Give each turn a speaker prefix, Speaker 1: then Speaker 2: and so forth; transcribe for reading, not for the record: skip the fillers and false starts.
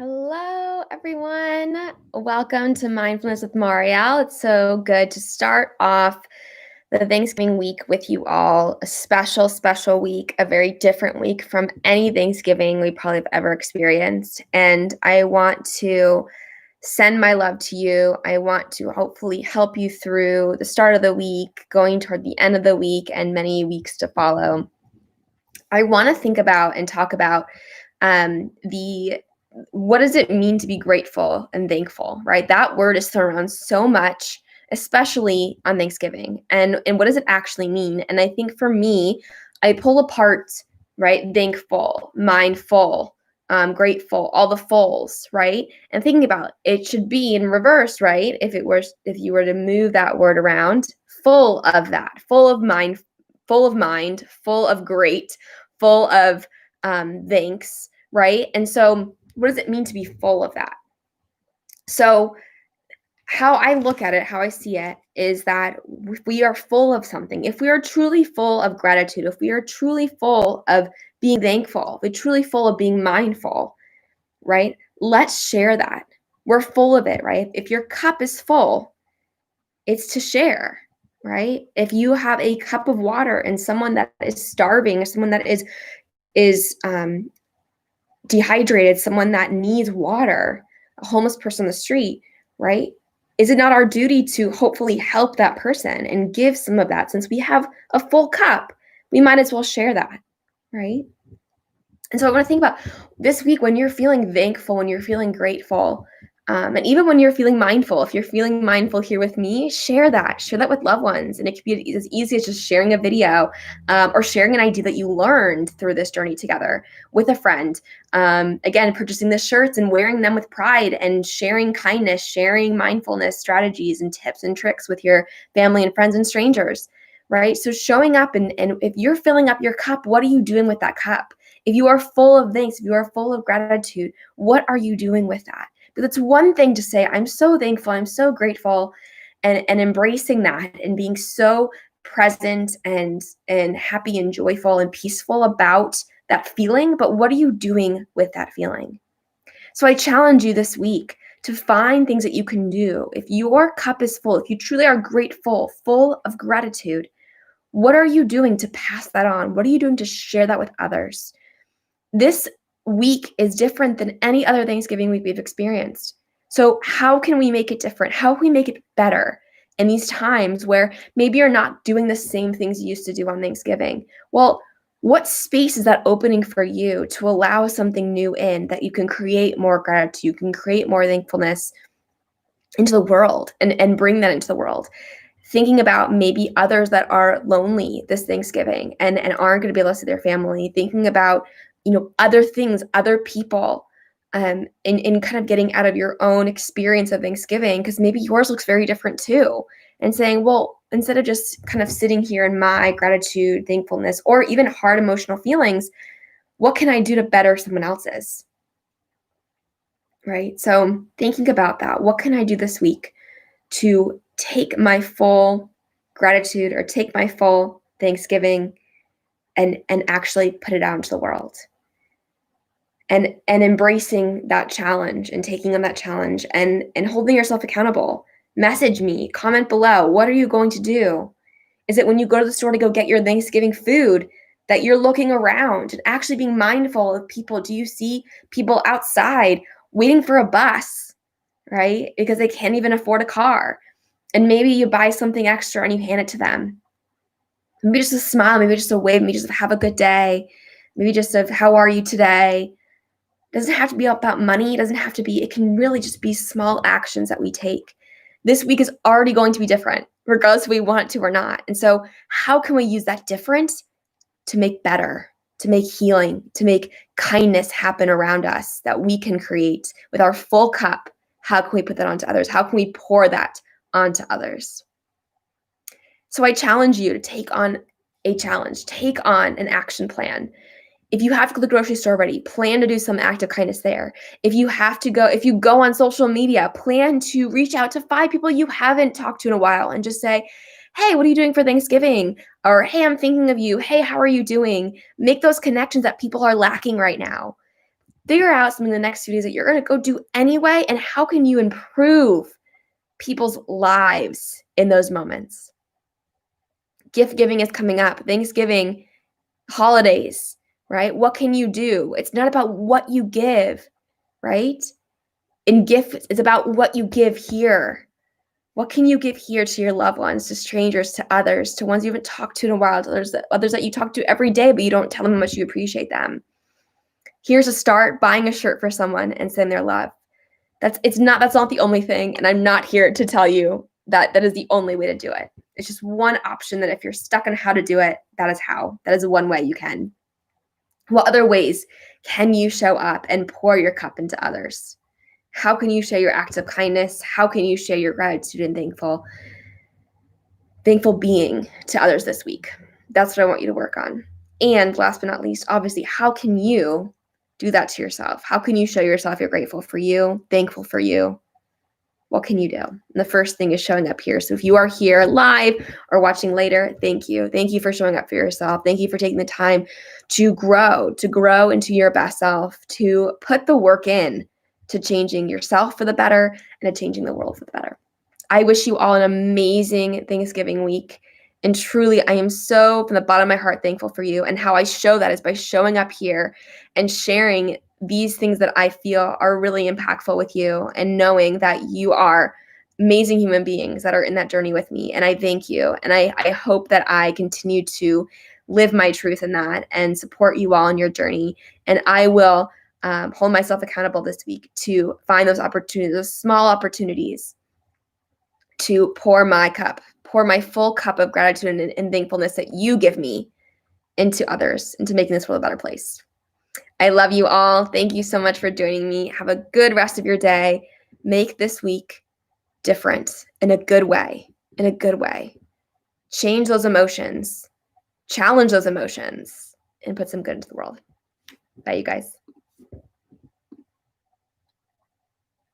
Speaker 1: Hello, everyone. Welcome to Mindfulness with Marielle. It's so good to start off the Thanksgiving week with you all. A special, special week, a very different week from any Thanksgiving we probably have ever experienced. And I want to send my love to you. I want to hopefully help you through the start of the week, going toward the end of the week, and many weeks to follow. I want to think about and talk about the what does it mean to be grateful and thankful, right? That word is thrown around so much, especially on Thanksgiving. And what does it actually mean? And I think for me, I pull apart, right? Thankful, mindful, grateful, all the fulls, right? And thinking about it should be in reverse, right? If you were to move that word around, full of that, full of mind, full of great, full of thanks, right? And so what does it mean to be full of that? So how I look at it, how I see it, is that if we are full of something, if we are truly full of gratitude, if we are truly full of being thankful, if we're truly full of being mindful, right? Let's share that. We're full of it, right? If your cup is full, it's to share, right? If you have a cup of water and someone that is starving, or someone that is dehydrated, someone that needs water, a homeless person on the street, right? Is it not our duty to hopefully help that person and give some of that? Since we have a full cup, we might as well share that, right? And so I want to think about this week when you're feeling thankful, when you're feeling grateful, and even when you're feeling mindful. If you're feeling mindful here with me, share that with loved ones. And it could be as easy as just sharing a video or sharing an idea that you learned through this journey together with a friend. Again, purchasing the shirts and wearing them with pride and sharing kindness, sharing mindfulness strategies and tips and tricks with your family and friends and strangers, right? So showing up and if you're filling up your cup, what are you doing with that cup? If you are full of thanks, if you are full of gratitude, what are you doing with that? But it's one thing to say, I'm so thankful, I'm so grateful, and embracing that and being so present and happy and joyful and peaceful about that feeling. But what are you doing with that feeling? So I challenge you this week to find things that you can do. If your cup is full, if you truly are grateful, full of gratitude, what are you doing to pass that on? What are you doing to share that with others? This week is different than any other Thanksgiving week we've experienced. So how can we make it different? How can we make it better in these times where maybe you're not doing the same things you used to do on Thanksgiving? Well, what space is that opening for you to allow something new in that you can create more gratitude, you can create more thankfulness into the world and bring that into the world? Thinking about maybe others that are lonely this Thanksgiving and aren't going to be able to see their family, thinking about, other things, other people, in kind of getting out of your own experience of Thanksgiving, because maybe yours looks very different too. And saying, well, instead of just kind of sitting here in my gratitude, thankfulness, or even hard emotional feelings, what can I do to better someone else's? Right? So thinking about that, what can I do this week to take my full gratitude or take my full Thanksgiving and actually put it out into the world? And embracing that challenge and taking on that challenge and holding yourself accountable. Message me, comment below. What are you going to do? Is it when you go to the store to go get your Thanksgiving food that you're looking around and actually being mindful of people? Do you see people outside waiting for a bus, right? Because they can't even afford a car. And maybe you buy something extra and you hand it to them. Maybe just a smile, maybe just a wave, maybe just have a good day. Maybe just a, how are you today? It doesn't have to be about money. It doesn't have to be, it can really just be small actions that we take. This week is already going to be different, regardless if we want to or not. And so how can we use that difference to make better, to make healing, to make kindness happen around us that we can create with our full cup? How can we put that onto others? How can we pour that onto others? So I challenge you to take on a challenge, take on an action plan. If you have to go to the grocery store already, plan to do some act of kindness there. If you go on social media, plan to reach out to 5 people you haven't talked to in a while and just say, hey, what are you doing for Thanksgiving? Or, hey, I'm thinking of you. Hey, how are you doing? Make those connections that people are lacking right now. Figure out something in the next 2 days that you're going to go do anyway, and how can you improve people's lives in those moments? Gift giving is coming up, Thanksgiving, holidays, right? What can you do? It's not about what you give, right? In gifts, it's about what you give here. What can you give here to your loved ones, to strangers, to others, to ones you haven't talked to in a while, to others that you talk to every day, but you don't tell them how much you appreciate them? Here's a start: buying a shirt for someone and sending their love. That's not the only thing, and I'm not here to tell you that that is the only way to do it. It's just one option that if you're stuck on how to do it, that is how. That is one way you can. What other ways can you show up and pour your cup into others? How can you share your acts of kindness? How can you share your gratitude and thankful being to others this week? That's what I want you to work on. And last but not least, obviously, how can you do that to yourself? How can you show yourself you're grateful for you, thankful for you? What can you do? And the first thing is showing up here. So if you are here live or watching later, thank you. Thank you for showing up for yourself. Thank you for taking the time to grow into your best self, to put the work in to changing yourself for the better and to changing the world for the better. I wish you all an amazing Thanksgiving week. And truly, I am so, from the bottom of my heart, thankful for you. And how I show that is by showing up here and sharing these things that I feel are really impactful with you, and knowing that you are amazing human beings that are in that journey with me. And I thank you. And I hope that I continue to live my truth in that and support you all in your journey. And I will hold myself accountable this week to find those opportunities, those small opportunities, to pour my full cup of gratitude and thankfulness that you give me into others, into making this world a better place. I love you all. Thank you so much for joining me. Have a good rest of your day. Make this week different in a good way, Change those emotions, challenge those emotions, and put some good into the world. Bye, you guys.